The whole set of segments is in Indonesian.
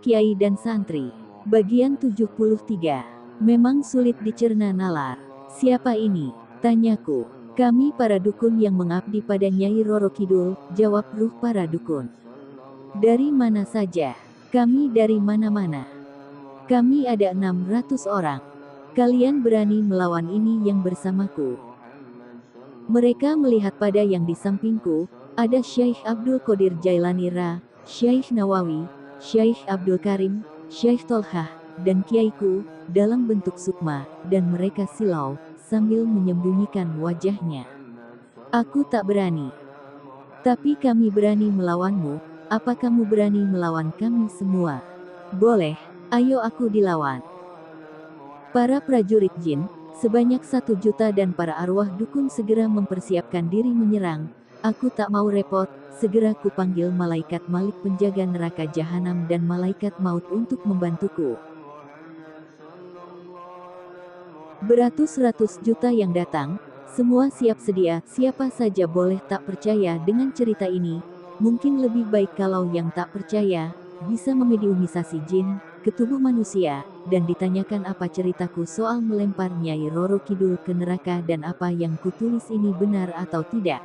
Kiai dan Santri. Bagian 73. Memang sulit dicerna nalar. Siapa ini? Tanyaku. Kami para dukun yang mengabdi pada Nyai Roro Kidul, jawab ruh para dukun. Dari mana saja? Kami dari mana-mana. Kami ada 600 orang. Kalian berani melawan ini yang bersamaku. Mereka melihat pada yang di sampingku, ada Syekh Abdul Qadir Jailani Ra, Syekh Nawawi, Syekh Abdul Karim, Syekh Tolhah, dan kiaiku, dalam bentuk sukma, dan mereka silau, sambil menyembunyikan wajahnya. Aku tak berani. Tapi kami berani melawanmu, apa kamu berani melawan kami semua? Boleh, ayo aku dilawan. Para prajurit jin, sebanyak 1 juta dan para arwah dukun segera mempersiapkan diri menyerang. Aku tak mau repot, segera kupanggil malaikat Malik penjaga neraka jahanam dan malaikat maut untuk membantuku. Beratus-ratus juta yang datang, semua siap sedia, siapa saja boleh tak percaya dengan cerita ini. Mungkin lebih baik kalau yang tak percaya, bisa memediumisasi jin, ke tubuh manusia, dan ditanyakan apa ceritaku soal melempar Nyai Roro Kidul ke neraka dan apa yang kutulis ini benar atau tidak.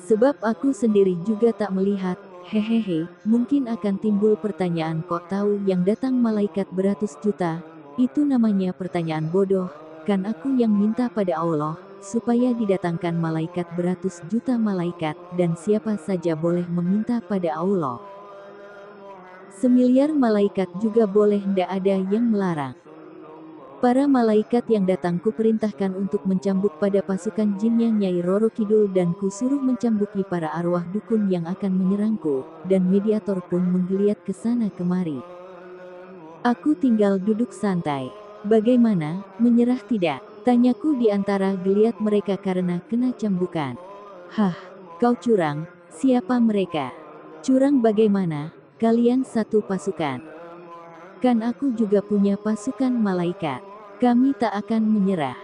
Sebab aku sendiri juga tak melihat, hehehe, mungkin akan timbul pertanyaan kok tahu yang datang malaikat beratus juta, itu namanya pertanyaan bodoh, kan aku yang minta pada Allah, supaya didatangkan malaikat beratus juta malaikat, dan siapa saja boleh meminta pada Allah. 1.000.000.000 malaikat juga boleh, ndak ada yang melarang. Para malaikat yang datang kuperintahkan untuk mencambuk pada pasukan jinnya Nyai Roro Kidul dan kusuruh mencambuki para arwah dukun yang akan menyerangku, dan mediator pun menggeliat ke sana kemari. Aku tinggal duduk santai. Bagaimana, menyerah tidak? Tanyaku di antara geliat mereka karena kena cambukan. Hah, kau curang, siapa mereka? Curang bagaimana? Kalian satu pasukan. Kan aku juga punya pasukan malaikat. Kami tak akan menyerah.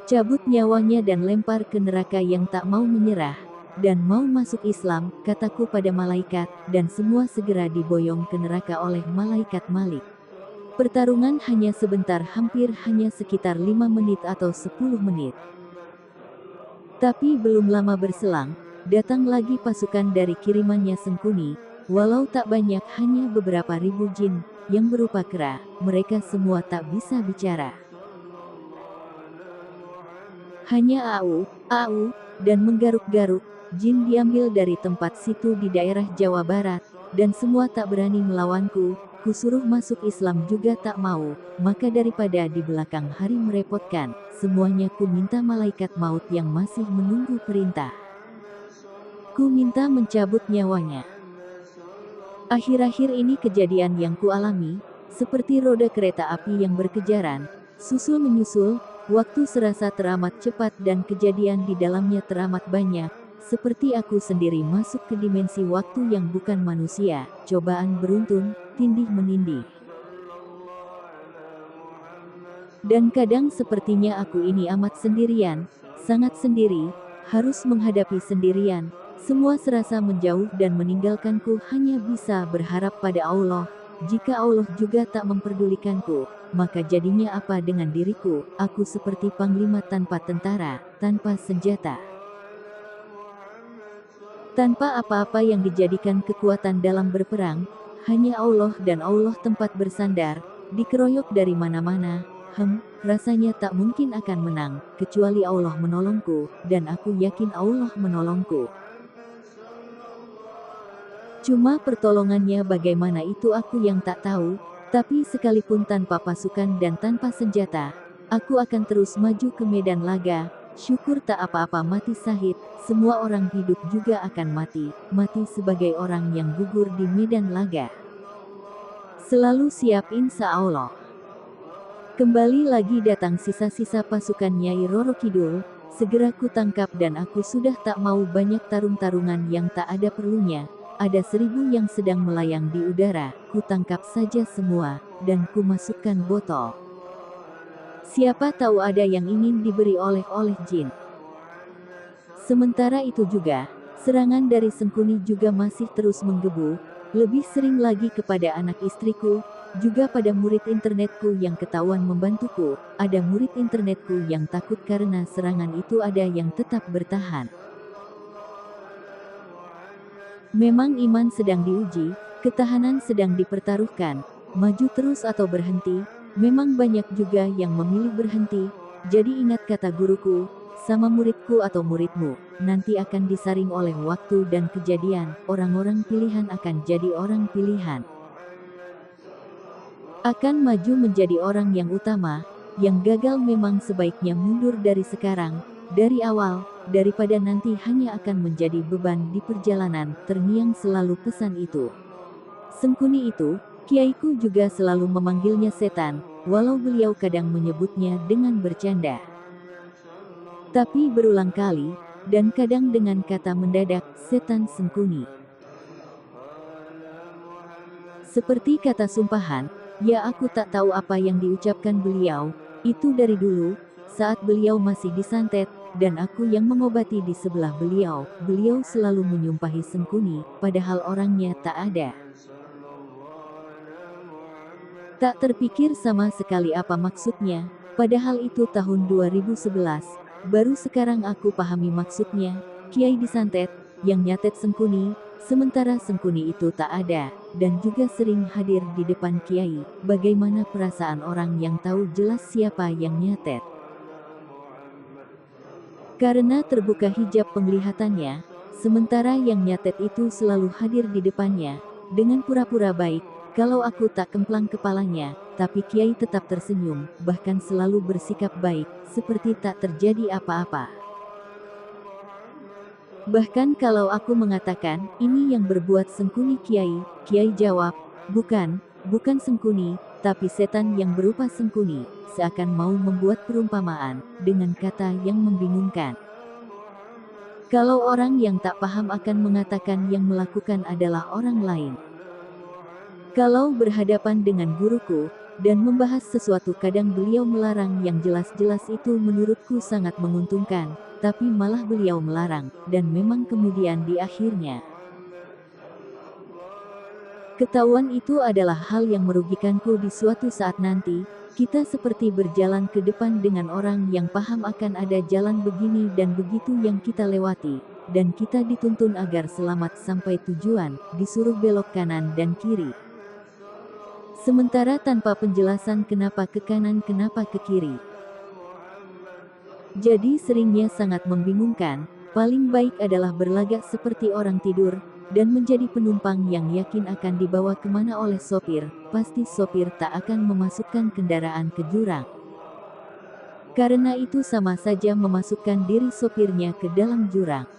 Cabut nyawanya dan lempar ke neraka yang tak mau menyerah, dan mau masuk Islam, kataku pada malaikat, dan semua segera diboyong ke neraka oleh malaikat Malik. Pertarungan hanya sebentar, hampir hanya sekitar 5 menit atau 10 menit. Tapi belum lama berselang, datang lagi pasukan dari kirimannya Sengkuni, walau tak banyak, hanya beberapa ribu jin, yang berupa kera, mereka semua tak bisa bicara. Hanya au, dan menggaruk-garuk, jin diambil dari tempat situ di daerah Jawa Barat, dan semua tak berani melawanku, kusuruh masuk Islam juga tak mau, maka daripada di belakang hari merepotkan, semuanya ku minta malaikat maut yang masih menunggu perintah. Ku minta mencabut nyawanya. Akhir-akhir ini kejadian yang kualami, seperti roda kereta api yang berkejaran, susul menyusul, waktu serasa teramat cepat dan kejadian di dalamnya teramat banyak, seperti aku sendiri masuk ke dimensi waktu yang bukan manusia, cobaan beruntun, tindih menindih. Dan kadang sepertinya aku ini amat sendirian, sangat sendiri, harus menghadapi sendirian, semua serasa menjauh dan meninggalkanku, hanya bisa berharap pada Allah. Jika Allah juga tak memperdulikanku, maka jadinya apa dengan diriku? Aku seperti panglima tanpa tentara, tanpa senjata. Tanpa apa-apa yang dijadikan kekuatan dalam berperang, hanya Allah dan Allah tempat bersandar, dikeroyok dari mana-mana, rasanya tak mungkin akan menang, kecuali Allah menolongku, dan aku yakin Allah menolongku. Cuma pertolongannya bagaimana itu aku yang tak tahu, tapi sekalipun tanpa pasukan dan tanpa senjata, aku akan terus maju ke medan laga, syukur tak apa-apa mati syahid, semua orang hidup juga akan mati, mati sebagai orang yang gugur di medan laga. Selalu siap insya Allah. Kembali lagi datang sisa-sisa pasukan Nyai Roro Kidul, segera ku tangkap dan aku sudah tak mau banyak tarung-tarungan yang tak ada perlunya. Ada 1000 yang sedang melayang di udara, ku tangkap saja semua, dan ku masukkan botol. Siapa tahu ada yang ingin diberi oleh jin. Sementara itu juga, serangan dari Sengkuni juga masih terus menggebu, lebih sering lagi kepada anak istriku, juga pada murid internetku yang ketahuan membantuku. Ada murid internetku yang takut karena serangan itu, ada yang tetap bertahan. Memang iman sedang diuji, ketahanan sedang dipertaruhkan, maju terus atau berhenti. Memang banyak juga yang memilih berhenti. Jadi ingat kata guruku, sama muridku atau muridmu, nanti akan disaring oleh waktu dan kejadian. Orang-orang pilihan akan jadi orang pilihan. Akan maju menjadi orang yang utama. Yang gagal memang sebaiknya mundur dari sekarang, dari awal, daripada nanti hanya akan menjadi beban di perjalanan. Terngiang selalu pesan itu. Sengkuni itu, kiaiku juga selalu memanggilnya setan, walau beliau kadang menyebutnya dengan bercanda. Tapi berulang kali, dan kadang dengan kata mendadak, setan Sengkuni. Seperti kata sumpahan, ya aku tak tahu apa yang diucapkan beliau, itu dari dulu, saat beliau masih disantet, dan aku yang mengobati di sebelah beliau. Beliau selalu menyumpahi Sengkuni, padahal orangnya tak ada. Tak terpikir sama sekali apa maksudnya, padahal itu tahun 2011, baru sekarang aku pahami maksudnya. Kiai disantet, yang nyatet Sengkuni, sementara Sengkuni itu tak ada, dan juga sering hadir di depan kiai. Bagaimana perasaan orang yang tahu jelas siapa yang nyatet? Karena terbuka hijab penglihatannya, sementara yang nyatet itu selalu hadir di depannya, dengan pura-pura baik. Kalau aku tak kemplang kepalanya, tapi kiai tetap tersenyum, bahkan selalu bersikap baik, seperti tak terjadi apa-apa. Bahkan kalau aku mengatakan, ini yang berbuat Sengkuni kiai, kiai jawab, bukan Sengkuni, tapi setan yang berupa Sengkuni, seakan mau membuat perumpamaan, dengan kata yang membingungkan. Kalau orang yang tak paham akan mengatakan yang melakukan adalah orang lain. Kalau berhadapan dengan guruku, dan membahas sesuatu kadang beliau melarang yang jelas-jelas itu menurutku sangat menguntungkan, tapi malah beliau melarang, dan memang kemudian di akhirnya ketahuan itu adalah hal yang merugikanku di suatu saat nanti. Kita seperti berjalan ke depan dengan orang yang paham akan ada jalan begini dan begitu yang kita lewati, dan kita dituntun agar selamat sampai tujuan, disuruh belok kanan dan kiri. Sementara tanpa penjelasan kenapa ke kanan kenapa ke kiri. Jadi seringnya sangat membingungkan. Paling baik adalah berlagak seperti orang tidur, dan menjadi penumpang yang yakin akan dibawa kemana oleh sopir. Pasti sopir tak akan memasukkan kendaraan ke jurang. Karena itu sama saja memasukkan diri sopirnya ke dalam jurang.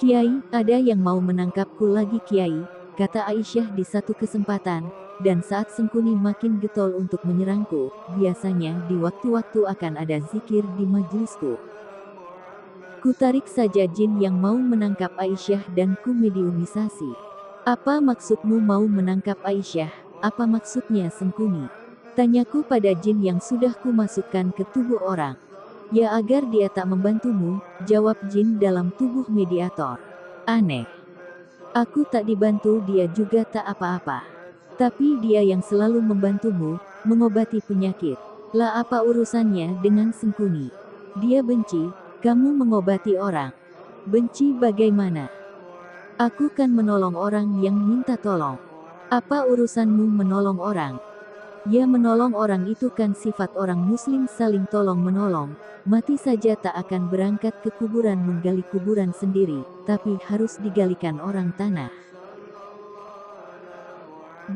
Kiai, ada yang mau menangkapku lagi Kiai, kata Aisyah di satu kesempatan, dan saat Sengkuni makin getol untuk menyerangku, biasanya di waktu-waktu akan ada zikir di majelisku. Ku tarik saja jin yang mau menangkap Aisyah dan ku mediumisasi. Apa maksudmu mau menangkap Aisyah? Apa maksudnya Sengkuni? Tanyaku pada jin yang sudah ku masukkan ke tubuh orang. Ya agar dia tak membantumu, jawab jin dalam tubuh mediator. Aneh. Aku tak dibantu, dia juga tak apa-apa. Tapi dia yang selalu membantumu, mengobati penyakit. Lah apa urusannya dengan Sengkuni? Dia benci, kamu mengobati orang. Benci bagaimana? Aku kan menolong orang yang minta tolong. Apa urusanmu menolong orang? Ya menolong orang itu kan sifat orang muslim, saling tolong menolong. Mati saja tak akan berangkat ke kuburan menggali kuburan sendiri, tapi harus digalikan orang tanah.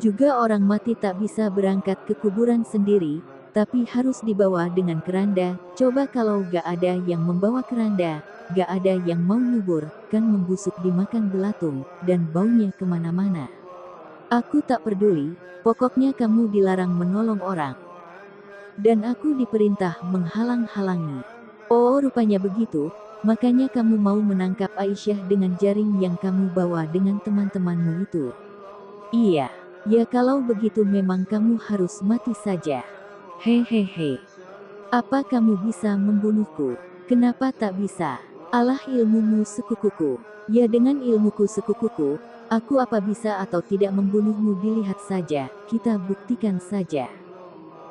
Juga orang mati tak bisa berangkat ke kuburan sendiri, tapi harus dibawa dengan keranda. Coba kalau gak ada yang membawa keranda, gak ada yang mau ngubur, kan membusuk dimakan belatung, dan baunya kemana-mana. Aku tak peduli, pokoknya kamu dilarang menolong orang. Dan aku diperintah menghalang-halangi. Oh rupanya begitu, makanya kamu mau menangkap Aisyah dengan jaring yang kamu bawa dengan teman-temanmu itu. Iya, ya kalau begitu memang kamu harus mati saja. Hehehe. Apa kamu bisa membunuhku? Kenapa tak bisa? Alah ilmumu sekukuku. Ya dengan ilmuku sekukuku, aku apa bisa atau tidak membunuhmu dilihat saja, kita buktikan saja.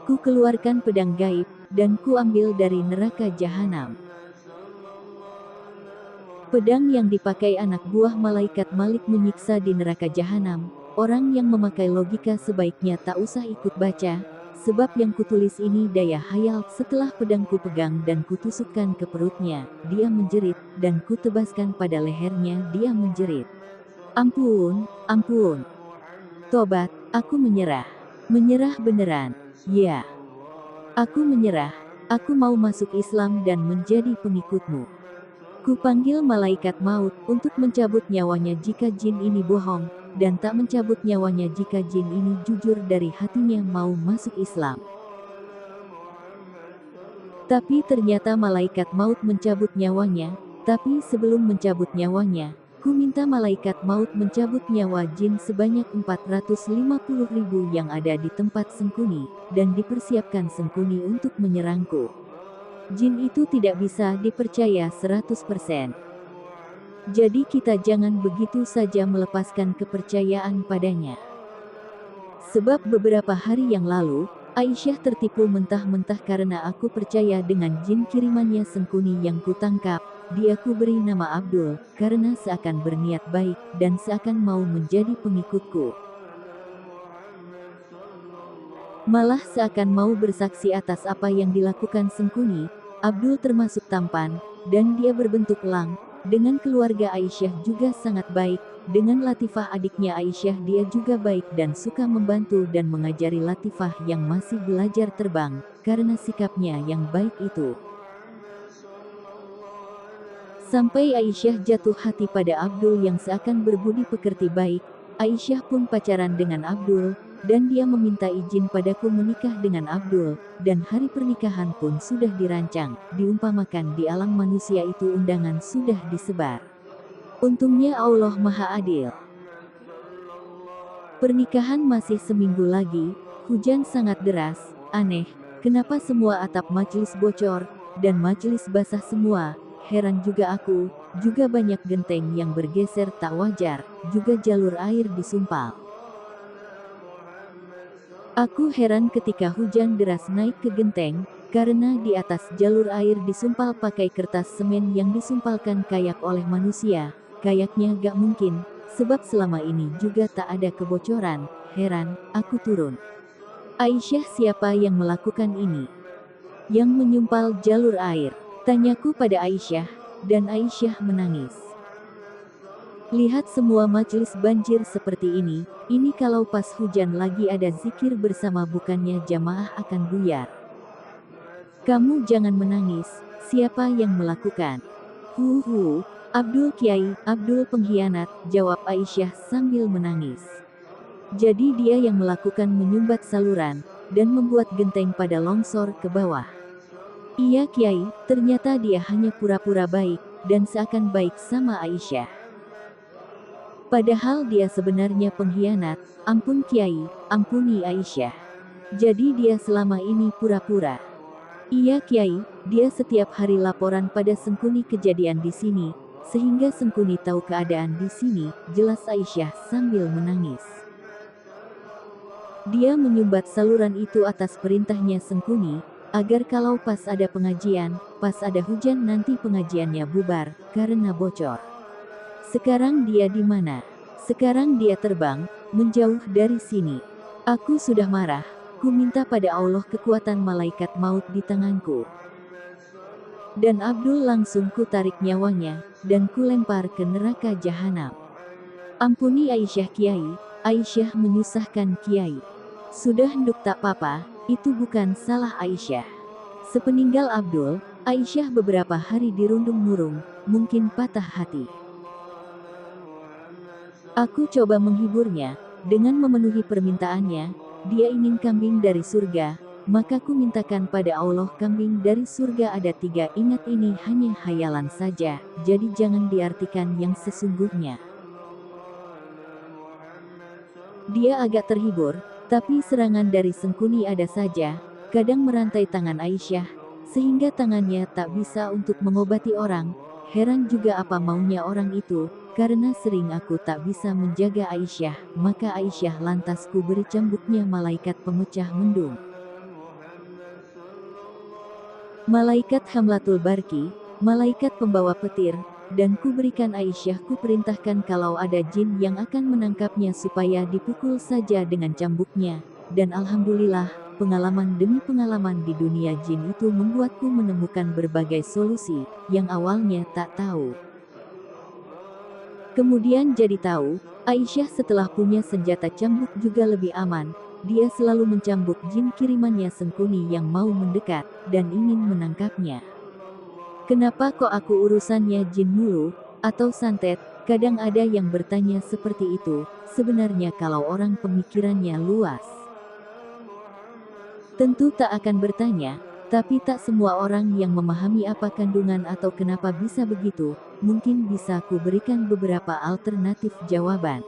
Ku keluarkan pedang gaib, dan ku ambil dari neraka jahanam. Pedang yang dipakai anak buah malaikat Malik menyiksa di neraka jahanam. Orang yang memakai logika sebaiknya tak usah ikut baca, sebab yang kutulis ini daya hayal. Setelah pedang ku pegang dan kutusukkan ke perutnya, dia menjerit, dan ku tebaskan pada lehernya, dia menjerit. Ampun, ampun. Tobat, aku menyerah. Menyerah beneran. Ya. Aku menyerah. Aku mau masuk Islam dan menjadi pengikutmu. Ku panggil malaikat maut untuk mencabut nyawanya jika jin ini bohong, dan tak mencabut nyawanya jika jin ini jujur dari hatinya mau masuk Islam. Tapi ternyata malaikat maut mencabut nyawanya, tapi sebelum mencabut nyawanya, ku minta malaikat maut mencabut nyawa jin sebanyak 450.000 yang ada di tempat Sengkuni, dan dipersiapkan Sengkuni untuk menyerangku. Jin itu tidak bisa dipercaya 100%. Jadi kita jangan begitu saja melepaskan kepercayaan padanya. Sebab beberapa hari yang lalu, Aisyah tertipu mentah-mentah karena aku percaya dengan jin kirimannya Sengkuni yang kutangkap. Dia ku beri nama Abdul, karena seakan berniat baik, dan seakan mau menjadi pengikutku. Malah seakan mau bersaksi atas apa yang dilakukan Sengkuni. Abdul termasuk tampan, dan dia berbentuk elang. Dengan keluarga Aisyah juga sangat baik. Dengan Latifah adiknya Aisyah dia juga baik dan suka membantu dan mengajari Latifah yang masih belajar terbang, karena sikapnya yang baik itu. Sampai Aisyah jatuh hati pada Abdul yang seakan berbudi pekerti baik. Aisyah pun pacaran dengan Abdul, dan dia meminta izin padaku menikah dengan Abdul, dan hari pernikahan pun sudah dirancang, diumpamakan di alam manusia itu undangan sudah disebar. Untungnya Allah Maha Adil. Pernikahan masih seminggu lagi, hujan sangat deras, aneh, kenapa semua atap majelis bocor, dan majelis basah semua, heran juga aku, juga banyak genteng yang bergeser tak wajar, juga jalur air disumpal. Aku heran ketika hujan deras naik ke genteng, karena di atas jalur air disumpal pakai kertas semen yang disumpalkan kayak oleh manusia. Kayaknya gak mungkin, sebab selama ini juga tak ada kebocoran. Heran, aku turun. Aisyah, siapa yang melakukan ini? Yang menyumpal jalur air? Tanyaku pada Aisyah, dan Aisyah menangis. Lihat semua majelis banjir seperti ini kalau pas hujan lagi ada zikir bersama bukannya jamaah akan buyar. Kamu jangan menangis, siapa yang melakukan? Abdul Kiai, Abdul pengkhianat, jawab Aisyah sambil menangis. Jadi dia yang melakukan menyumbat saluran, dan membuat genteng pada longsor ke bawah. Iya Kiai, ternyata dia hanya pura-pura baik, dan seakan baik sama Aisyah. Padahal dia sebenarnya pengkhianat. Ampun Kiai, ampuni Aisyah. Jadi dia selama ini pura-pura. Iya Kiai, dia setiap hari laporan pada Sengkuni kejadian di sini, sehingga Sengkuni tahu keadaan di sini, jelas Aisyah sambil menangis. Dia menyumbat saluran itu atas perintahnya Sengkuni, agar kalau pas ada pengajian, pas ada hujan nanti pengajiannya bubar, karena bocor. Sekarang dia di mana? Sekarang dia terbang, menjauh dari sini. Aku sudah marah, ku minta pada Allah kekuatan malaikat maut di tanganku. Dan Abdul langsung ku tarik nyawanya, dan ku lempar ke neraka jahanam. Ampuni Aisyah Kiai, Aisyah menyusahkan Kiai. Sudah nduk tak apa-apa, itu bukan salah Aisyah. Sepeninggal Abdul, Aisyah beberapa hari dirundung murung, mungkin patah hati. Aku coba menghiburnya, dengan memenuhi permintaannya. Dia ingin kambing dari surga, maka ku mintakan pada Allah kambing dari surga ada 3. Ingat ini hanya khayalan saja, jadi jangan diartikan yang sesungguhnya. Dia agak terhibur, tapi serangan dari Sengkuni ada saja. kadang merantai tangan Aisyah, sehingga tangannya tak bisa untuk mengobati orang. Heran juga apa maunya orang itu, karena sering aku tak bisa menjaga Aisyah, maka Aisyah lantas ku beri cambuknya malaikat pemecah mendung. Malaikat Hamlatul Barki, malaikat pembawa petir, dan ku berikan Aisyah ku perintahkan kalau ada jin yang akan menangkapnya supaya dipukul saja dengan cambuknya, dan alhamdulillah, pengalaman demi pengalaman di dunia jin itu membuatku menemukan berbagai solusi, yang awalnya tak tahu. Kemudian jadi tahu, Aisyah setelah punya senjata cambuk juga lebih aman. Dia selalu mencambuk jin kirimannya Sengkuni yang mau mendekat, dan ingin menangkapnya. Kenapa kok aku urusannya jin mulu, atau santet? Kadang ada yang bertanya seperti itu. Sebenarnya kalau orang pemikirannya luas, tentu tak akan bertanya, tapi tak semua orang yang memahami apa kandungan atau kenapa bisa begitu. Mungkin bisa ku berikan beberapa alternatif jawaban.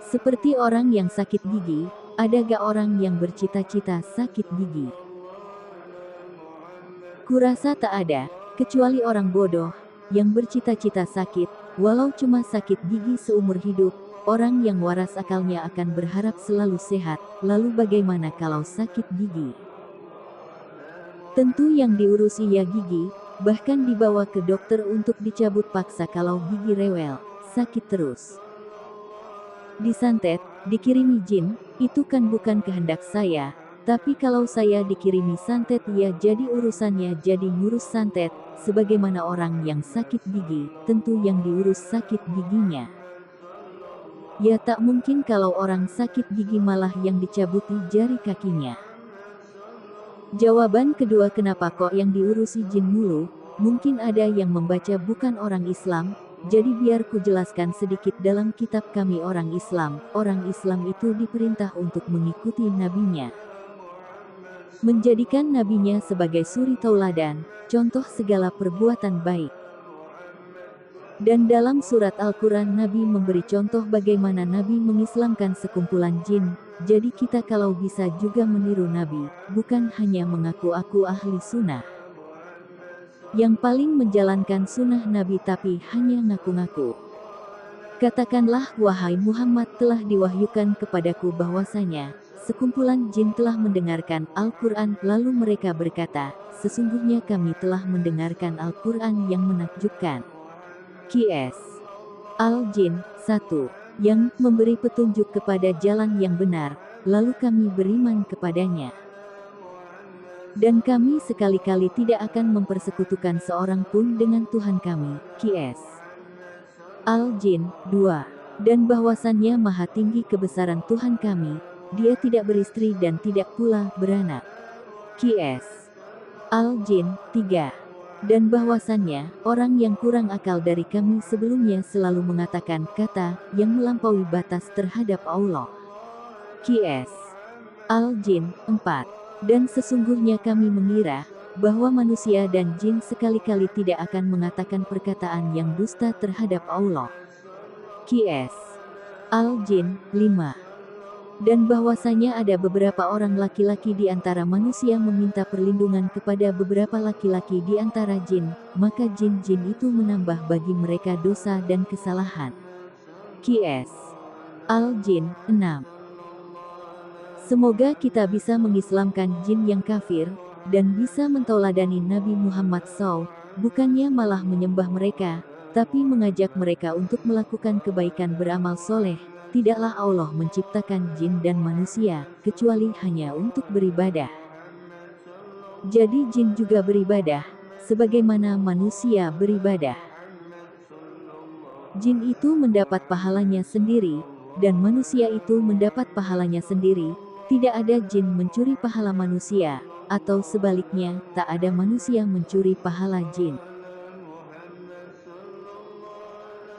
Seperti orang yang sakit gigi, ada gak orang yang bercita-cita sakit gigi? Kurasa tak ada, kecuali orang bodoh, yang bercita-cita sakit, walau cuma sakit gigi seumur hidup. Orang yang waras akalnya akan berharap selalu sehat, lalu bagaimana kalau sakit gigi? Tentu yang diurusi ya gigi, bahkan dibawa ke dokter untuk dicabut paksa kalau gigi rewel, sakit terus. Disantet, dikirimi jin, itu kan bukan kehendak saya, tapi kalau saya dikirimi santet ya jadi urusannya jadi ngurus santet, sebagaimana orang yang sakit gigi, tentu yang diurus sakit giginya. Ya tak mungkin kalau orang sakit gigi malah yang dicabuti jari kakinya. Jawaban kedua kenapa kok yang diurusi jin mulu, mungkin ada yang membaca bukan orang Islam, jadi biar ku jelaskan sedikit dalam kitab kami orang Islam itu diperintah untuk mengikuti nabinya. Menjadikan nabinya sebagai suri tauladan, contoh segala perbuatan baik. Dan dalam surat Al-Quran Nabi memberi contoh bagaimana Nabi mengislamkan sekumpulan jin, jadi kita kalau bisa juga meniru Nabi, bukan hanya mengaku aku ahli sunnah. Yang paling menjalankan sunnah Nabi tapi hanya ngaku-ngaku. Katakanlah wahai Muhammad telah diwahyukan kepadaku bahwasanya, sekumpulan jin telah mendengarkan Al-Quran lalu mereka berkata, sesungguhnya kami telah mendengarkan Al-Quran yang menakjubkan. Qs. Al-Jin 1. Yang memberi petunjuk kepada jalan yang benar, lalu kami beriman kepadanya. Dan kami sekali-kali tidak akan mempersekutukan seorang pun dengan Tuhan kami. Qs. Al-Jin 2. Dan bahwasannya maha tinggi kebesaran Tuhan kami, dia tidak beristri dan tidak pula beranak. Qs. Al-Jin 3. Dan bahwasannya, orang yang kurang akal dari kami sebelumnya selalu mengatakan kata yang melampaui batas terhadap Allah. Qs. Al-Jin 4. Dan sesungguhnya kami mengira, bahwa manusia dan jin sekali-kali tidak akan mengatakan perkataan yang dusta terhadap Allah. Qs. Al-Jin 5. Dan bahwasanya ada beberapa orang laki-laki di antara manusia meminta perlindungan kepada beberapa laki-laki di antara jin, maka jin-jin itu menambah bagi mereka dosa dan kesalahan. Qs. Al-Jin 6. Semoga kita bisa mengislamkan jin yang kafir, dan bisa mentauladani Nabi Muhammad SAW, bukannya malah menyembah mereka, tapi mengajak mereka untuk melakukan kebaikan beramal soleh. Tidaklah Allah menciptakan jin dan manusia, kecuali hanya untuk beribadah. Jadi jin juga beribadah, sebagaimana manusia beribadah. Jin itu mendapat pahalanya sendiri, dan manusia itu mendapat pahalanya sendiri. Tidak ada jin mencuri pahala manusia, atau sebaliknya, tak ada manusia mencuri pahala jin.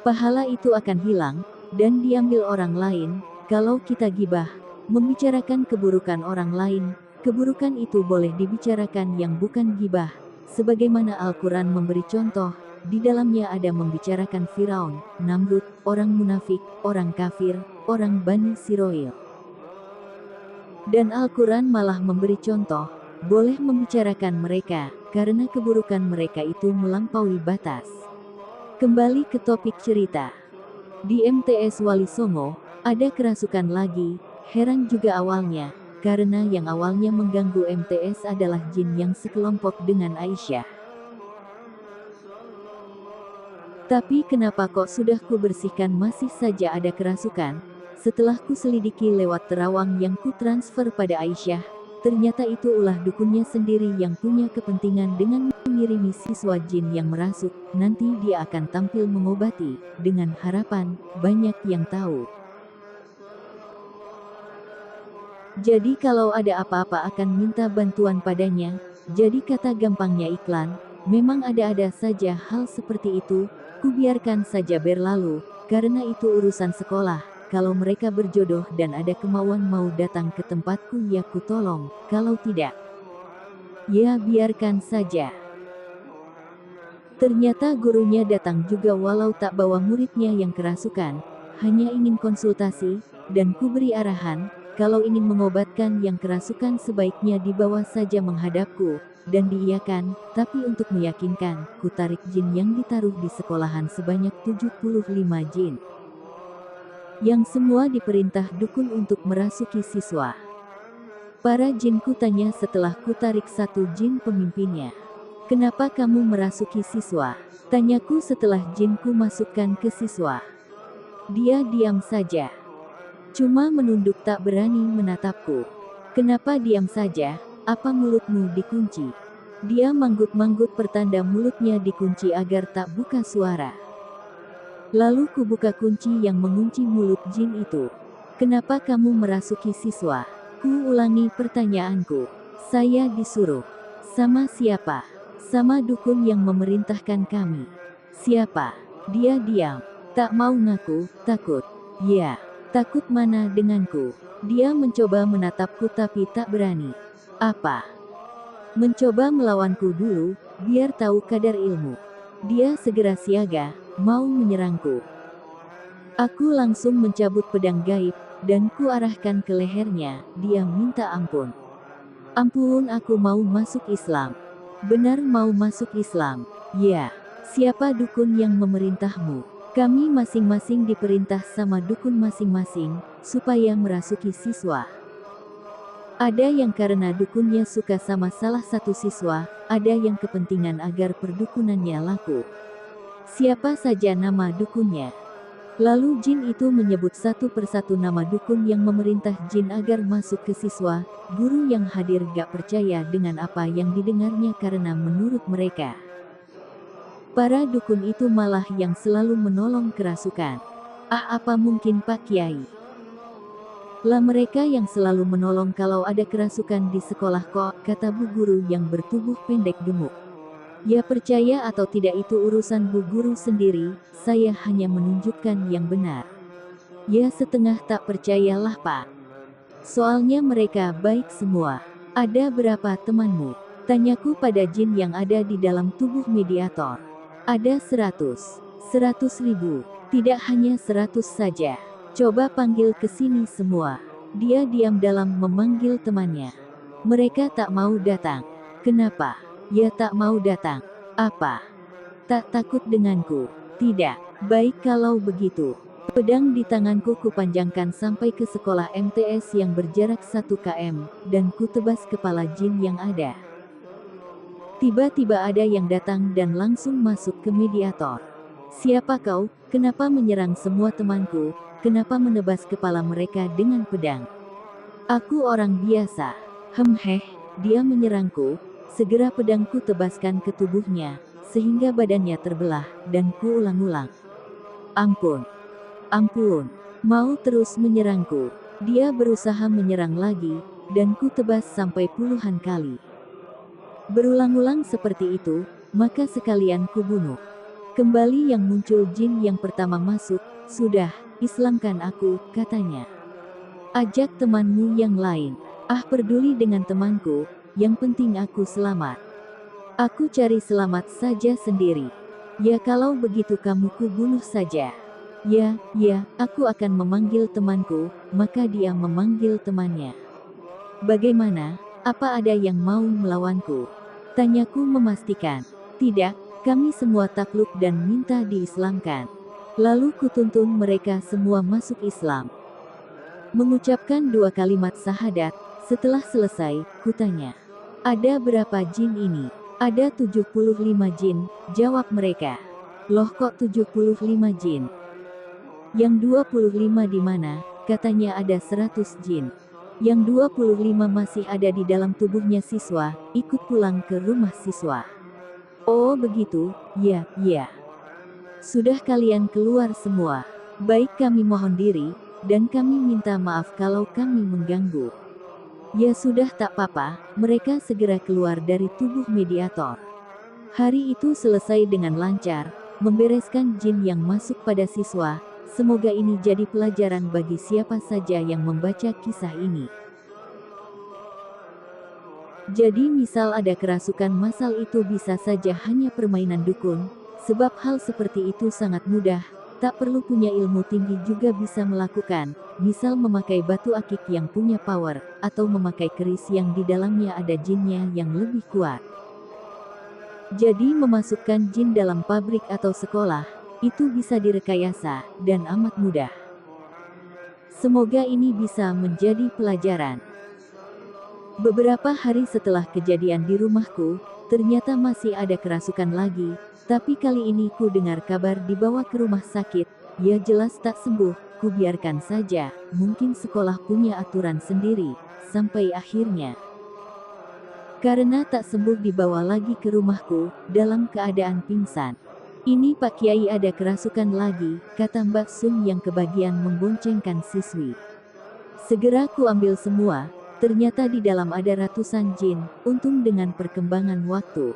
Pahala itu akan hilang, dan diambil orang lain. Kalau kita gibah, membicarakan keburukan orang lain, keburukan itu boleh dibicarakan yang bukan gibah. Sebagaimana Al-Quran memberi contoh, di dalamnya ada membicarakan Firaun, Namrud, orang munafik, orang kafir, orang Bani Israil. Dan Al-Quran malah memberi contoh, boleh membicarakan mereka, karena keburukan mereka itu melampaui batas. Kembali ke topik cerita. Di MTS Wali Songo, ada kerasukan lagi, heran juga awalnya, karena yang awalnya mengganggu MTS adalah jin yang sekelompok dengan Aisyah. Tapi kenapa kok sudah ku bersihkan masih saja ada kerasukan? Setelah ku selidiki lewat terawang yang ku transfer pada Aisyah, ternyata itu ulah dukunnya sendiri yang punya kepentingan dengan mengirimi siswa jin yang merasuk, nanti dia akan tampil mengobati, dengan harapan, banyak yang tahu. Jadi kalau ada apa-apa akan minta bantuan padanya, jadi kata gampangnya iklan, memang ada-ada saja hal seperti itu, ku biarkan saja berlalu, karena itu urusan sekolah, kalau mereka berjodoh dan ada kemauan mau datang ke tempatku ya ku tolong, kalau tidak, ya biarkan saja. Ternyata gurunya datang juga walau tak bawa muridnya yang kerasukan, hanya ingin konsultasi, dan ku beri arahan, kalau ingin mengobatkan yang kerasukan sebaiknya dibawa saja menghadapku, dan diiyakan, tapi untuk meyakinkan, ku tarik jin yang ditaruh di sekolahan sebanyak 75 jin. Yang semua diperintah dukun untuk merasuki siswa. Para jin ku tanya setelah ku tarik satu jin pemimpinnya. Kenapa kamu merasuki siswa? Tanyaku setelah jinku masukkan ke siswa. Dia diam saja. Cuma menunduk tak berani menatapku. Kenapa diam saja? Apa mulutmu dikunci? Dia manggut-manggut pertanda mulutnya dikunci agar tak buka suara. Lalu ku buka kunci yang mengunci mulut jin itu. Kenapa kamu merasuki siswa? Ku ulangi pertanyaanku. Saya disuruh. Sama siapa? Sama dukun yang memerintahkan kami. Siapa? Dia diam. Tak mau ngaku, takut. Ya, takut mana denganku. Dia mencoba menatapku tapi tak berani. Apa? Mencoba melawanku dulu, biar tahu kadar ilmu. Dia segera siaga, mau menyerangku. Aku langsung mencabut pedang gaib, dan ku arahkan ke lehernya, dia minta ampun. Ampun, aku mau masuk Islam. Benar mau masuk Islam. Ya. Siapa dukun yang memerintahmu? Kami masing-masing diperintah sama dukun masing-masing, supaya merasuki siswa. Ada yang karena dukunnya suka sama salah satu siswa, ada yang kepentingan agar perdukunannya laku. Siapa saja nama dukunnya? Lalu jin itu menyebut satu persatu nama dukun yang memerintah jin agar masuk ke siswa. Guru yang hadir gak percaya dengan apa yang didengarnya karena menurut mereka, para dukun itu malah yang selalu menolong kerasukan. Ah, apa mungkin Pak Kiai? Lah mereka yang selalu menolong kalau ada kerasukan di sekolah kok, kata bu guru yang bertubuh pendek gemuk. Ya percaya atau tidak itu urusan bu guru sendiri, saya hanya menunjukkan yang benar. Ya setengah tak percayalah Pak. Soalnya mereka baik semua. Ada berapa temanmu? Tanyaku pada jin yang ada di dalam tubuh mediator. Ada 100. 100.000. Tidak hanya 100 saja. Coba panggil ke sini semua. Dia diam dalam memanggil temannya. Mereka tak mau datang. Kenapa? Ya tak mau datang. Apa? Tak takut denganku? Tidak. Baik kalau begitu. Pedang di tanganku kupanjangkan sampai ke sekolah MTS yang berjarak 1 km, dan ku tebas kepala jin yang ada. Tiba-tiba ada yang datang dan langsung masuk ke mediator. Siapa kau? Kenapa menyerang semua temanku? Kenapa menebas kepala mereka dengan pedang? Aku orang biasa. Dia menyerangku. Segera pedangku tebaskan ke tubuhnya, sehingga badannya terbelah, dan ku ulang-ulang. Ampun. Ampun. Mau terus menyerangku. Dia berusaha menyerang lagi, dan ku tebas sampai puluhan kali. Berulang-ulang seperti itu, maka sekalian ku bunuh. Kembali yang muncul jin yang pertama masuk, sudah, Islamkan aku, katanya. Ajak temanmu yang lain. Ah, peduli dengan temanku, yang penting aku selamat. Aku cari selamat saja sendiri. Ya kalau begitu kamu ku bunuh saja. Ya, aku akan memanggil temanku, maka dia memanggil temannya. Bagaimana? Apa ada yang mau melawanku? Tanyaku memastikan. Tidak, kami semua takluk dan minta diislamkan. Lalu kutuntun mereka semua masuk Islam. Mengucapkan 2 kalimat syahadat, setelah selesai, kutanya. Ada berapa jin ini? Ada 75 jin, jawab mereka. Loh kok 75 jin? Yang 25 di mana? Katanya ada 100 jin. Yang 25 masih ada di dalam tubuhnya siswa, ikut pulang ke rumah siswa. Oh begitu, ya, ya. Sudah kalian keluar semua. Baik, kami mohon diri, dan kami minta maaf kalau kami mengganggu. Ya sudah, tak apa-apa, mereka segera keluar dari tubuh mediator. Hari itu selesai dengan lancar, membereskan jin yang masuk pada siswa. Semoga ini jadi pelajaran bagi siapa saja yang membaca kisah ini. Jadi misal ada kerasukan masal, itu bisa saja hanya permainan dukun, sebab hal seperti itu sangat mudah, tak perlu punya ilmu tinggi juga bisa melakukan, misal memakai batu akik yang punya power, atau memakai keris yang di dalamnya ada jinnya yang lebih kuat. Jadi memasukkan jin dalam pabrik atau sekolah, itu bisa direkayasa, dan amat mudah. Semoga ini bisa menjadi pelajaran. Beberapa hari setelah kejadian di rumahku, ternyata masih ada kerasukan lagi, tapi kali ini ku dengar kabar dibawa ke rumah sakit, ya jelas tak sembuh, ku biarkan saja, mungkin sekolah punya aturan sendiri, sampai akhirnya. Karena tak sembuh dibawa lagi ke rumahku, dalam keadaan pingsan. Ini Pak Kiai ada kerasukan lagi, kata Mbak Sum yang kebagian memboncengkan siswi. Segera ku ambil semua, ternyata di dalam ada ratusan jin, untung dengan perkembangan waktu.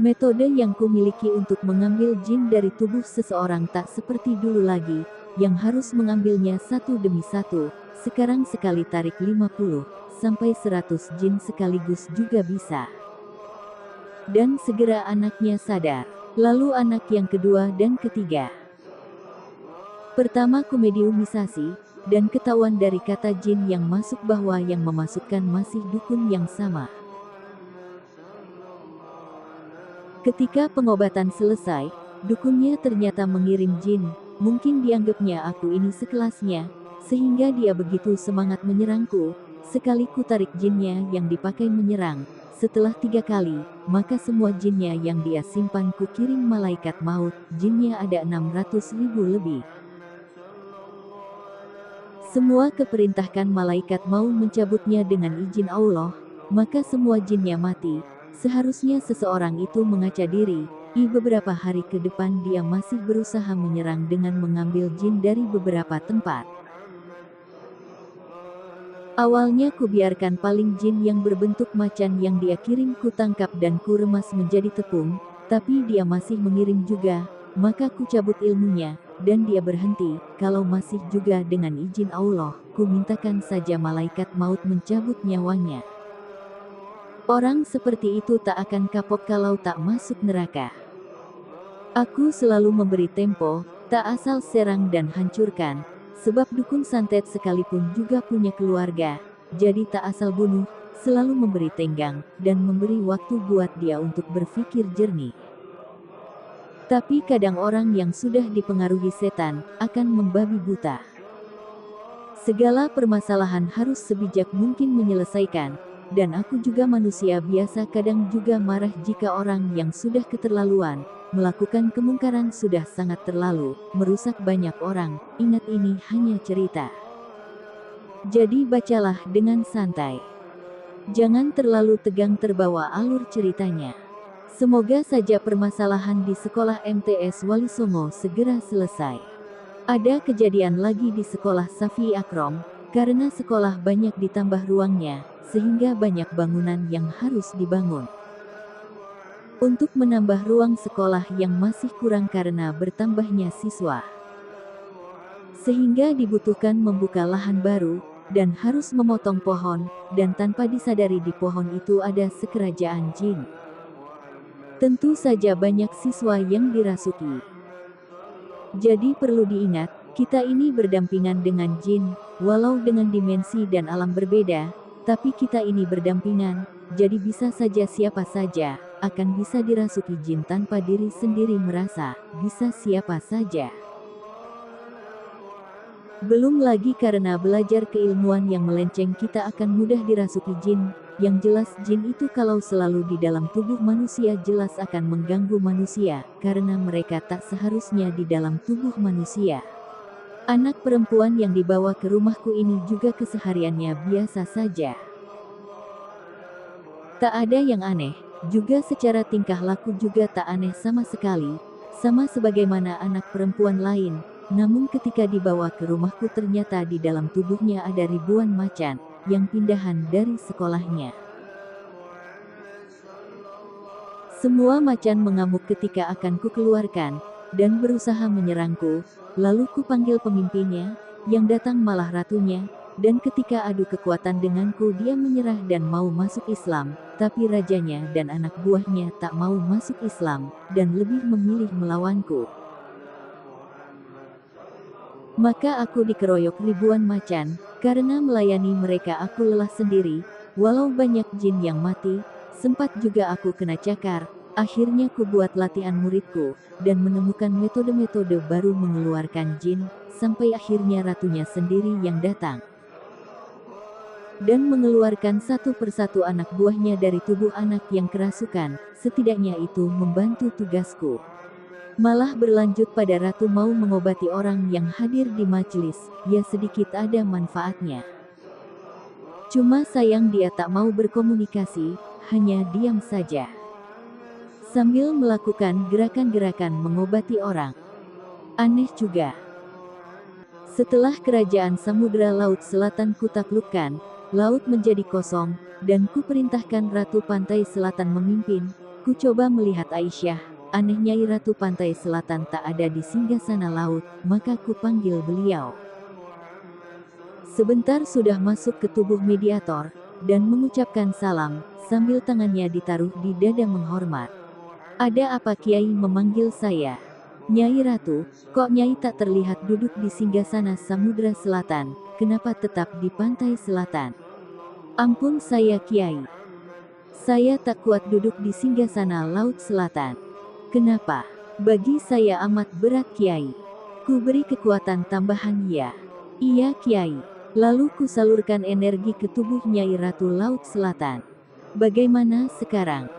Metode yang kumiliki untuk mengambil jin dari tubuh seseorang tak seperti dulu lagi, yang harus mengambilnya satu demi satu, sekarang sekali tarik 50 sampai 100 jin sekaligus juga bisa. Dan segera anaknya sadar. Lalu anak yang kedua dan ketiga. Pertama kumediumisasi, dan ketahuan dari kata jin yang masuk bahwa yang memasukkan masih dukun yang sama. Ketika pengobatan selesai, dukunnya ternyata mengirim jin, mungkin dianggapnya aku ini sekelasnya, sehingga dia begitu semangat menyerangku. Sekali ku tarik jinnya yang dipakai menyerang, setelah 3 kali, maka semua jinnya yang dia simpan ku kirim malaikat maut, jinnya ada 600.000 lebih. Semua keperintahkan malaikat mau mencabutnya dengan izin Allah, maka semua jinnya mati. Seharusnya seseorang itu mengaca diri, beberapa hari ke depan dia masih berusaha menyerang dengan mengambil jin dari beberapa tempat. Awalnya ku biarkan paling jin yang berbentuk macan yang dia kirim ku tangkap dan ku remas menjadi tepung, tapi dia masih mengirim juga, maka ku cabut ilmunya, dan dia berhenti. Kalau masih juga dengan izin Allah, ku mintakan saja malaikat maut mencabut nyawanya. Orang seperti itu tak akan kapok kalau tak masuk neraka. Aku selalu memberi tempo, tak asal serang dan hancurkan. Sebab dukun santet sekalipun juga punya keluarga, jadi tak asal bunuh, selalu memberi tenggang, dan memberi waktu buat dia untuk berpikir jernih. Tapi kadang orang yang sudah dipengaruhi setan, akan membabi buta. Segala permasalahan harus sebijak mungkin menyelesaikan, dan aku juga manusia biasa kadang juga marah jika orang yang sudah keterlaluan, melakukan kemungkaran sudah sangat terlalu, merusak banyak orang. Ingat ini hanya cerita. Jadi bacalah dengan santai. Jangan terlalu tegang terbawa alur ceritanya. Semoga saja permasalahan di sekolah MTS Wali Songo segera selesai. Ada kejadian lagi di sekolah Safi Akrom, karena sekolah banyak ditambah ruangnya, sehingga banyak bangunan yang harus dibangun. Untuk menambah ruang sekolah yang masih kurang karena bertambahnya siswa. Sehingga dibutuhkan membuka lahan baru, dan harus memotong pohon, dan tanpa disadari di pohon itu ada sekerajaan jin. Tentu saja banyak siswa yang dirasuki. Jadi perlu diingat, Kita ini berdampingan dengan jin, walau dengan dimensi dan alam berbeda, tapi kita ini berdampingan, jadi bisa saja siapa saja akan bisa dirasuki jin tanpa diri sendiri merasa, bisa siapa saja. Belum lagi karena belajar keilmuan yang melenceng kita akan mudah dirasuki jin, yang jelas jin itu kalau selalu di dalam tubuh manusia jelas akan mengganggu manusia, karena mereka tak seharusnya di dalam tubuh manusia. Anak perempuan yang dibawa ke rumahku ini juga kesehariannya biasa saja. Tak ada yang aneh, juga secara tingkah laku juga tak aneh sama sekali, sama sebagaimana anak perempuan lain, namun ketika dibawa ke rumahku ternyata di dalam tubuhnya ada ribuan macan, yang pindahan dari sekolahnya. Semua macan mengamuk ketika akan kukeluarkan, dan berusaha menyerangku, lalu kupanggil pemimpinnya, yang datang malah ratunya, dan ketika adu kekuatan denganku dia menyerah dan mau masuk Islam, tapi rajanya dan anak buahnya tak mau masuk Islam, dan lebih memilih melawanku. Maka aku dikeroyok ribuan macan, karena melayani mereka aku lelah sendiri, walau banyak jin yang mati, sempat juga aku kena cakar. Akhirnya ku buat latihan muridku, dan menemukan metode-metode baru mengeluarkan jin, sampai akhirnya ratunya sendiri yang datang. Dan mengeluarkan satu persatu anak buahnya dari tubuh anak yang kerasukan, setidaknya itu membantu tugasku. Malah berlanjut pada ratu mau mengobati orang yang hadir di majelis, ya sedikit ada manfaatnya. Cuma sayang dia tak mau berkomunikasi, hanya diam saja. Sambil melakukan gerakan-gerakan mengobati orang. Aneh juga. Setelah kerajaan Samudra Laut Selatan kutaklukkan, laut menjadi kosong, dan ku perintahkan Ratu Pantai Selatan memimpin, ku coba melihat Aisyah, anehnya Ratu Pantai Selatan tak ada di singgasana laut, maka ku panggil beliau. Sebentar sudah masuk ke tubuh mediator, dan mengucapkan salam, sambil tangannya ditaruh di dada menghormat. Ada apa Kiai memanggil saya? Nyai Ratu, kok Nyai tak terlihat duduk di singgasana Samudra Selatan, kenapa tetap di pantai selatan? Ampun saya Kiai. Saya tak kuat duduk di singgasana Laut Selatan. Kenapa? Bagi saya amat berat Kiai. Ku beri kekuatan tambahan ya. Iya Kiai. Lalu ku salurkan energi ke tubuh Nyai Ratu Laut Selatan. Bagaimana sekarang?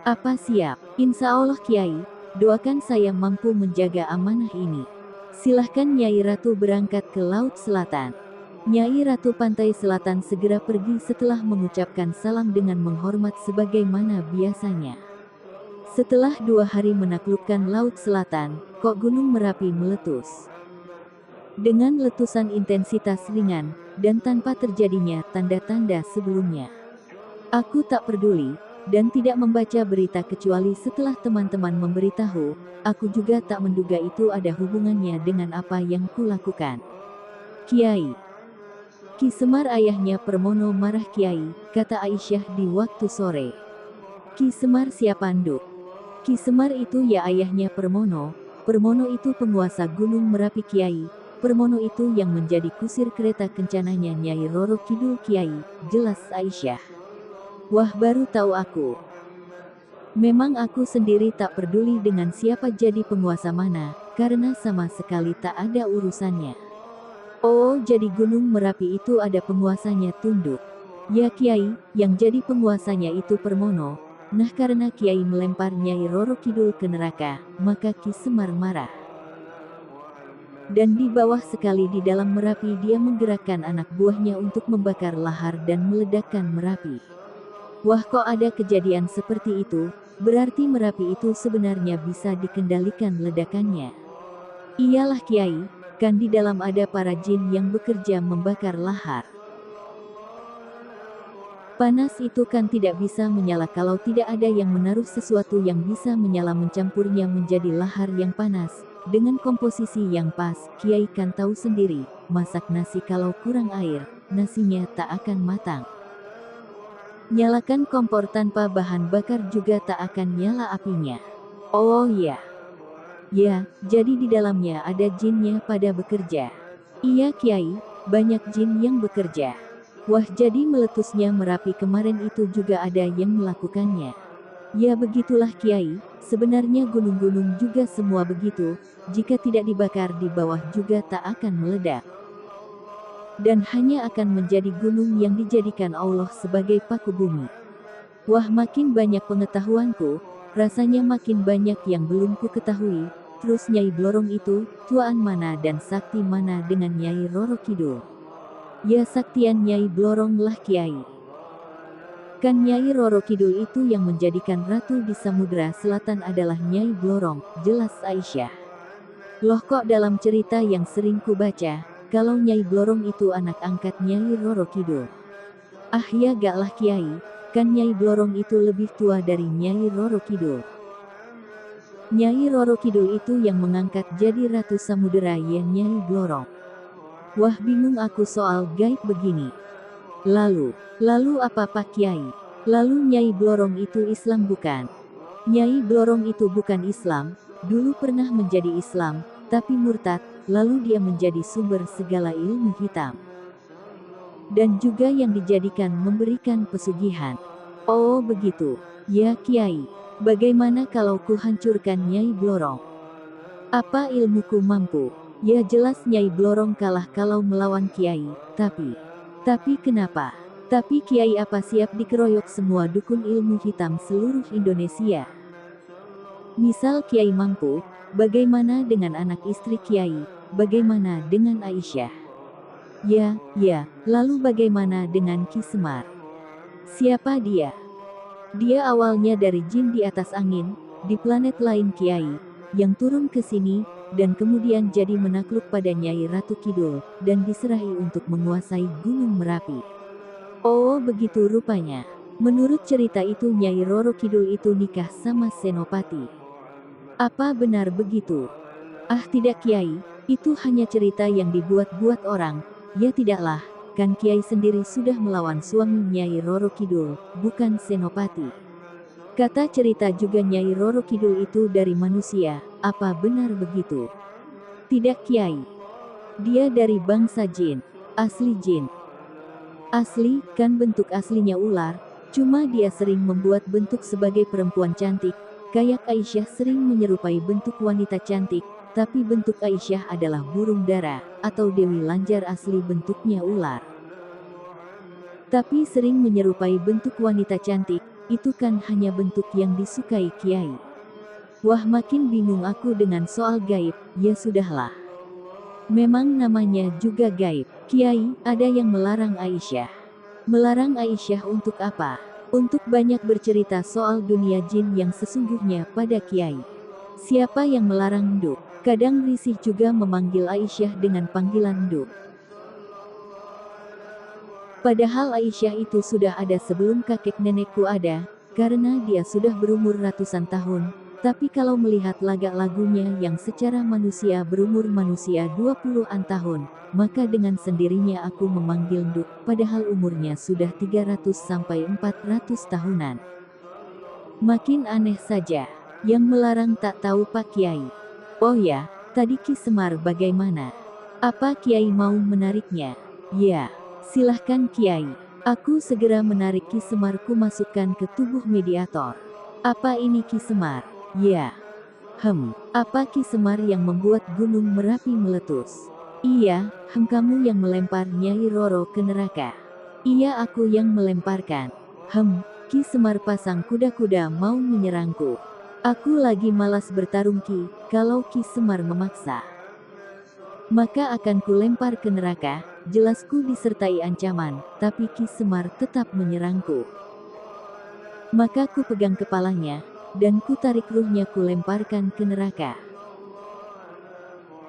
Apa siap? Insya Allah Kiai, doakan saya mampu menjaga amanah ini. Silahkan Nyai Ratu berangkat ke Laut Selatan. Nyai Ratu Pantai Selatan segera pergi setelah mengucapkan salam dengan menghormat sebagaimana biasanya. Setelah 2 hari menaklukkan Laut Selatan, kok Gunung Merapi meletus. Dengan letusan intensitas ringan, dan tanpa terjadinya tanda-tanda sebelumnya. Aku tak peduli, dan tidak membaca berita kecuali setelah teman-teman memberitahu, aku juga tak menduga itu ada hubungannya dengan apa yang kulakukan. Kiai. Ki Semar ayahnya Permono marah Kiai, kata Aisyah di waktu sore. Ki Semar siapa nduk? Ki Semar itu ya ayahnya Permono, Permono itu penguasa Gunung Merapi Kiai, Permono itu yang menjadi kusir kereta kencananya Nyai Roro Kidul Kiai, jelas Aisyah. Wah baru tahu aku. Memang aku sendiri tak peduli dengan siapa jadi penguasa mana, karena sama sekali tak ada urusannya. Oh jadi Gunung Merapi itu ada penguasanya tunduk. Ya Kiai, yang jadi penguasanya itu Permono. Nah karena Kiai melempar Nyai Roro Kidul ke neraka, maka Ki Semar marah. Dan di bawah sekali di dalam Merapi dia menggerakkan anak buahnya untuk membakar lahar dan meledakkan Merapi. Wah kok ada kejadian seperti itu, berarti Merapi itu sebenarnya bisa dikendalikan ledakannya. Iyalah Kiai, kan di dalam ada para jin yang bekerja membakar lahar. Panas itu kan tidak bisa menyala kalau tidak ada yang menaruh sesuatu yang bisa menyala mencampurnya menjadi lahar yang panas, dengan komposisi yang pas, Kiai kan tahu sendiri, masak nasi kalau kurang air, nasinya tak akan matang. Nyalakan kompor tanpa bahan bakar juga tak akan nyala apinya. Oh iya. Ya, jadi di dalamnya ada jinnya pada bekerja. Iya Kiai, banyak jin yang bekerja. Wah, jadi meletusnya Merapi kemarin itu juga ada yang melakukannya. Ya begitulah Kiai, sebenarnya gunung-gunung juga semua begitu, jika tidak dibakar di bawah juga tak akan meledak. Dan hanya akan menjadi gunung yang dijadikan Allah sebagai paku bumi. Wah, makin banyak pengetahuanku, rasanya makin banyak yang belum ku ketahui. Terus Nyai Blorong itu, tuaan mana dan sakti mana dengan Nyai Roro Kidul? Ya saktian Nyai Blorong lah Kiai. Kan Nyai Roro Kidul itu yang menjadikan ratu di Samudra Selatan adalah Nyai Blorong, jelas Aisyah. Loh kok dalam cerita yang sering ku baca, kalau Nyai Blorong itu anak angkat Nyai Roro Kidul. Ah ya gak lah Kiai, kan Nyai Blorong itu lebih tua dari Nyai Roro Kidul. Nyai Roro Kidul itu yang mengangkat jadi Ratu Samudera ya Nyai Blorong. Wah bingung aku soal gaib begini. Lalu apa Pak Kiai? Lalu Nyai Blorong itu Islam bukan? Nyai Blorong itu bukan Islam, dulu pernah menjadi Islam, tapi murtad, lalu dia menjadi sumber segala ilmu hitam. Dan juga yang dijadikan memberikan pesugihan. Oh begitu, ya Kiai. Bagaimana kalau ku hancurkan Nyai Blorong? Apa ilmuku mampu? Ya jelas Nyai Blorong kalah kalau melawan Kiai, tapi kenapa? Tapi Kiai apa siap dikeroyok semua dukun ilmu hitam seluruh Indonesia? Misal Kiai mampu, bagaimana dengan anak istri Kiai? Bagaimana dengan Aisyah? Ya, lalu bagaimana dengan Ki Semar? Siapa dia? Dia awalnya dari jin di atas angin, di planet lain Kiai, yang turun ke sini, dan kemudian jadi menakluk pada Nyai Ratu Kidul, dan diserahi untuk menguasai Gunung Merapi. Oh begitu rupanya. Menurut cerita itu Nyai Roro Kidul itu nikah sama Senopati. Apa benar begitu? Ah tidak Kiai, itu hanya cerita yang dibuat-buat orang. Ya tidaklah, kan Kiai sendiri sudah melawan suami Nyai Roro Kidul, bukan Senopati. Kata cerita juga Nyai Roro Kidul itu dari manusia, apa benar begitu? Tidak Kiai. Dia dari bangsa jin, asli jin. Asli, kan bentuk aslinya ular, cuma dia sering membuat bentuk sebagai perempuan cantik, kayak Aisyah sering menyerupai bentuk wanita cantik, tapi bentuk Aisyah adalah burung dara, atau Dewi Lanjar asli bentuknya ular. Tapi sering menyerupai bentuk wanita cantik, itu kan hanya bentuk yang disukai Kiai. Wah makin bingung aku dengan soal gaib, ya sudahlah. Memang namanya juga gaib. Kiai, ada yang melarang Aisyah. Melarang Aisyah untuk apa? Untuk banyak bercerita soal dunia jin yang sesungguhnya pada Kiai. Siapa yang melarang Nduk? Kadang risih juga memanggil Aisyah dengan panggilan Nduk. Padahal Aisyah itu sudah ada sebelum kakek nenekku ada, karena dia sudah berumur ratusan tahun. Tapi kalau melihat lagak lagunya yang secara manusia berumur manusia 20-an tahun, maka dengan sendirinya aku memanggil Nduk, padahal umurnya sudah 300 sampai 400 tahunan. Makin aneh saja. Yang melarang tak tahu Pak Kiai. Oh ya, tadi Ki Semar bagaimana? Apa Kiai mau menariknya? Ya, silahkan Kiai. Aku segera menarik Ki Semarku masukkan ke tubuh mediator. Apa ini Ki Semar? Ya. Apa Ki Semar yang membuat Gunung Merapi meletus? Iya, kamu yang melempar Nyai Roro ke neraka. Iya aku yang melemparkan. Ki Semar pasang kuda-kuda mau menyerangku. Aku lagi malas bertarung Ki, kalau Ki Semar memaksa, maka akan ku lempar ke neraka, jelasku disertai ancaman, tapi Ki Semar tetap menyerangku. Maka ku pegang kepalanya, dan ku tarik ruhnya ku lemparkan ke neraka.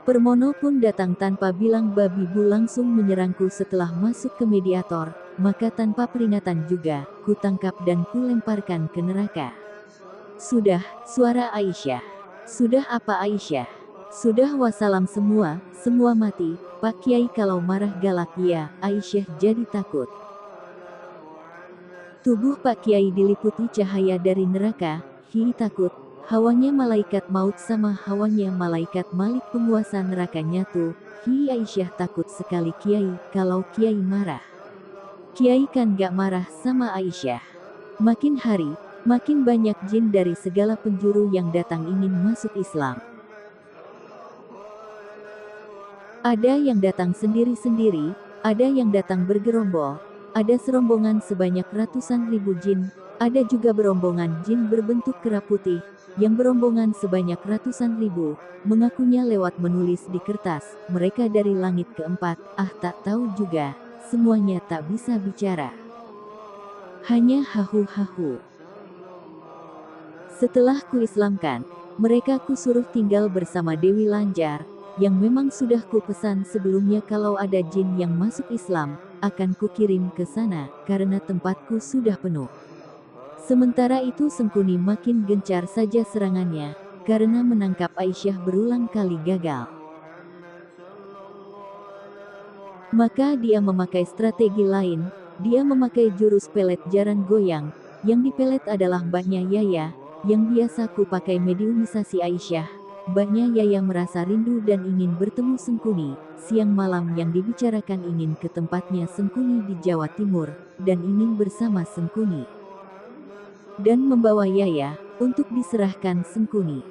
Permono pun datang tanpa bilang babi bu langsung menyerangku setelah masuk ke mediator, maka tanpa peringatan juga, ku tangkap dan ku lemparkan ke neraka. Sudah, suara Aisyah. Sudah apa Aisyah? Sudah wassalam semua mati, Pak Kiai kalau marah galak ya, Aisyah jadi takut. Tubuh Pak Kiai diliputi cahaya dari neraka, takut, Hawanya malaikat maut sama hawanya malaikat Malik penguasa neraka nyatu. Hi Aisyah takut sekali Kiai, kalau Kiai marah. Kiai kan gak marah sama Aisyah. Makin hari, makin banyak jin dari segala penjuru yang datang ingin masuk Islam. Ada yang datang sendiri-sendiri, ada yang datang bergerombol, ada serombongan sebanyak ratusan ribu jin, ada juga berombongan jin berbentuk kera putih, yang berombongan sebanyak ratusan ribu, mengakunya lewat menulis di kertas, mereka dari langit keempat, tak tahu juga, semuanya tak bisa bicara. Hanya hahu-hahu. Setelah kuislamkan, mereka kusuruh tinggal bersama Dewi Lanjar, yang memang sudah kupesan sebelumnya kalau ada jin yang masuk Islam, akan kukirim ke sana, karena tempatku sudah penuh. Sementara itu Sengkuni makin gencar saja serangannya, karena menangkap Aisyah berulang kali gagal. Maka dia memakai strategi lain, dia memakai jurus pelet jaran goyang, yang dipelet adalah mbaknya Yaya, yang biasa ku pakai mediumisasi Aisyah. Mbaknya Yaya merasa rindu dan ingin bertemu Sengkuni, siang malam yang dibicarakan ingin ke tempatnya Sengkuni di Jawa Timur, dan ingin bersama Sengkuni. Dan membawa Yaya, untuk diserahkan Sengkuni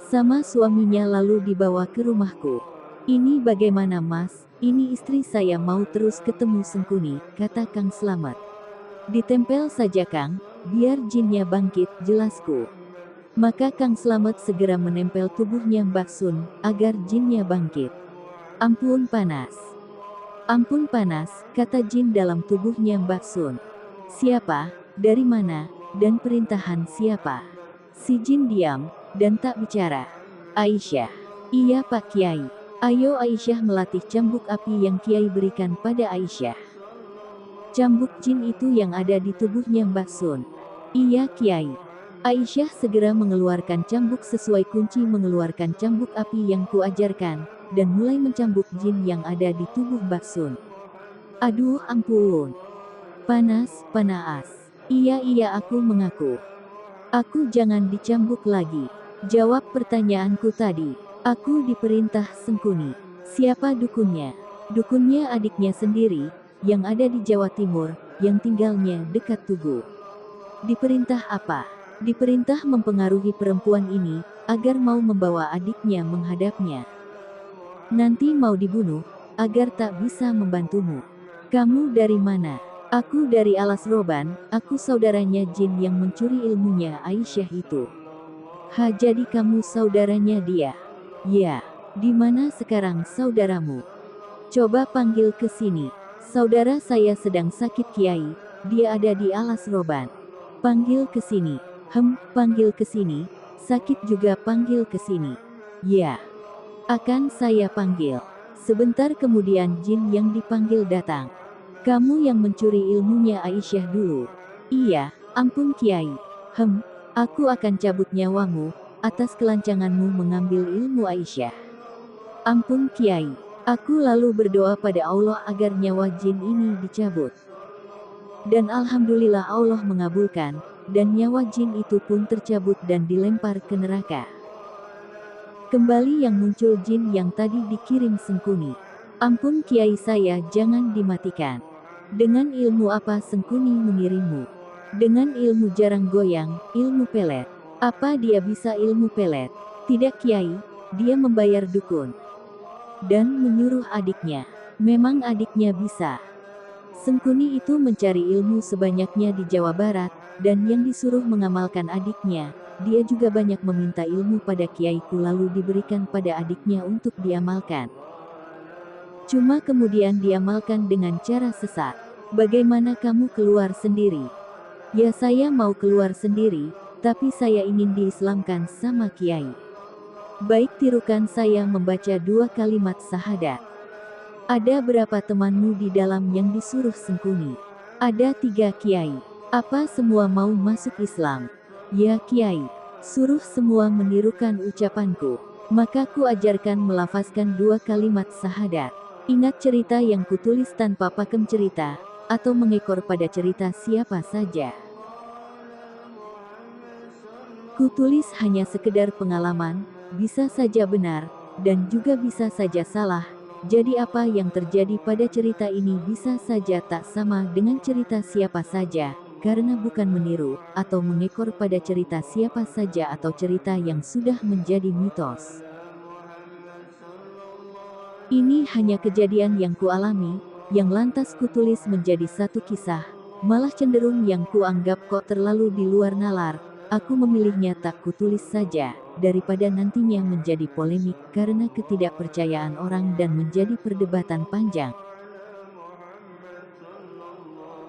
sama suaminya lalu dibawa ke rumahku. Ini bagaimana mas, ini istri saya mau terus ketemu Sengkuni, kata Kang Slamet. Ditempel saja Kang, biar jinnya bangkit, jelasku. Maka Kang Slamet segera menempel tubuhnya Mbak Sun, agar jinnya bangkit. Ampun panas. Ampun panas, kata jin dalam tubuhnya Mbak Sun. Siapa, dari mana, dan perintahan siapa? Si jin diam, dan tak bicara. Aisyah. Iya Pak Kiai. Ayo Aisyah melatih cambuk api yang Kiai berikan pada Aisyah. Cambuk jin itu yang ada di tubuhnya Mbak Sun. Iya Kiai. Aisyah segera mengeluarkan cambuk sesuai kunci mengeluarkan cambuk api yang kuajarkan, dan mulai mencambuk jin yang ada di tubuh Mbak Sun. Aduh ampun. Panas, panas. Iya aku mengaku. Aku jangan dicambuk lagi. Jawab pertanyaanku tadi. Aku diperintah Sengkuni. Siapa dukunnya? Dukunnya adiknya sendiri, yang ada di Jawa Timur, yang tinggalnya dekat Tugu. Diperintah apa? Diperintah mempengaruhi perempuan ini, agar mau membawa adiknya menghadapnya. Nanti mau dibunuh, agar tak bisa membantumu. Kamu dari mana? Aku dari Alas Roban, aku saudaranya jin yang mencuri ilmunya Aisyah itu. Jadi kamu saudaranya dia? Ya, di mana sekarang saudaramu? Coba panggil ke sini. Saudara saya sedang sakit Kiai, dia ada di Alas Roban. Panggil ke sini. Panggil ke sini, sakit juga panggil ke sini. Ya, akan saya panggil. Sebentar kemudian jin yang dipanggil datang. Kamu yang mencuri ilmunya Aisyah dulu. Iya, ampun Kiai. Aku akan cabut nyawamu, atas kelancanganmu mengambil ilmu Aisyah. Ampun Kiai. Aku lalu berdoa pada Allah agar nyawa jin ini dicabut. Dan alhamdulillah Allah mengabulkan, dan nyawa jin itu pun tercabut dan dilempar ke neraka. Kembali yang muncul jin yang tadi dikirim Sengkuni. Ampun Kiai saya jangan dimatikan. Dengan ilmu apa Sengkuni mengirimmu? Dengan ilmu jarang goyang, ilmu pelet. Apa dia bisa ilmu pelet? Tidak Kiai, dia membayar dukun. Dan menyuruh adiknya. Memang adiknya bisa. Sengkuni itu mencari ilmu sebanyaknya di Jawa Barat, dan yang disuruh mengamalkan adiknya, dia juga banyak meminta ilmu pada kiaiku lalu diberikan pada adiknya untuk diamalkan. Cuma kemudian diamalkan dengan cara sesat. Bagaimana kamu keluar sendiri? Ya saya mau keluar sendiri, tapi saya ingin diislamkan sama Kiai. Baik tirukan saya membaca 2 kalimat syahadat. Ada berapa temanmu di dalam yang disuruh Sengkuni? Ada 3 Kiai. Apa semua mau masuk Islam? Ya Kiai. Suruh semua menirukan ucapanku. Maka ku ajarkan melafazkan 2 kalimat syahadat. Ingat cerita yang kutulis tanpa pakem cerita, atau mengekor pada cerita siapa saja. Kutulis hanya sekedar pengalaman, bisa saja benar, dan juga bisa saja salah. Jadi apa yang terjadi pada cerita ini bisa saja tak sama dengan cerita siapa saja, karena bukan meniru, atau mengekor pada cerita siapa saja atau cerita yang sudah menjadi mitos. Ini hanya kejadian yang kualami, yang lantas kutulis menjadi satu kisah, malah cenderung yang kuanggap kok terlalu di luar nalar. Aku memilihnya tak kutulis saja, daripada nantinya menjadi polemik karena ketidakpercayaan orang dan menjadi perdebatan panjang.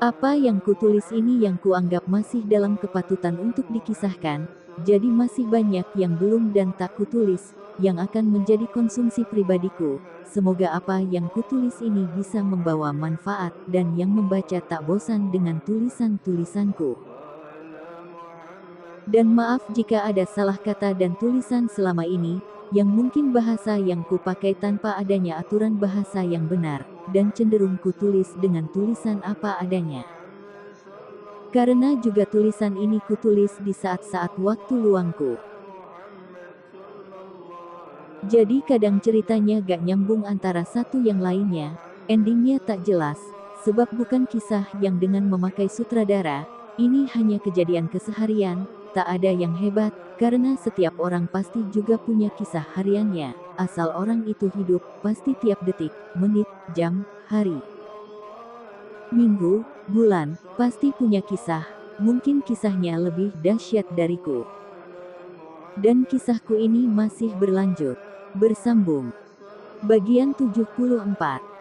Apa yang kutulis ini yang kuanggap masih dalam kepatutan untuk dikisahkan, jadi masih banyak yang belum dan tak kutulis, yang akan menjadi konsumsi pribadiku. Semoga apa yang kutulis ini bisa membawa manfaat dan yang membaca tak bosan dengan tulisan-tulisanku. Dan maaf jika ada salah kata dan tulisan selama ini, yang mungkin bahasa yang kupakai tanpa adanya aturan bahasa yang benar, dan cenderung kutulis dengan tulisan apa adanya. Karena juga tulisan ini kutulis di saat-saat waktu luangku. Jadi kadang ceritanya gak nyambung antara satu yang lainnya, endingnya tak jelas, sebab bukan kisah yang dengan memakai sutradara, ini hanya kejadian keseharian, tak ada yang hebat, karena setiap orang pasti juga punya kisah hariannya, asal orang itu hidup, pasti tiap detik, menit, jam, hari, minggu, bulan, pasti punya kisah, mungkin kisahnya lebih dahsyat dariku. Dan kisahku ini masih berlanjut. Bersambung. Bagian 74.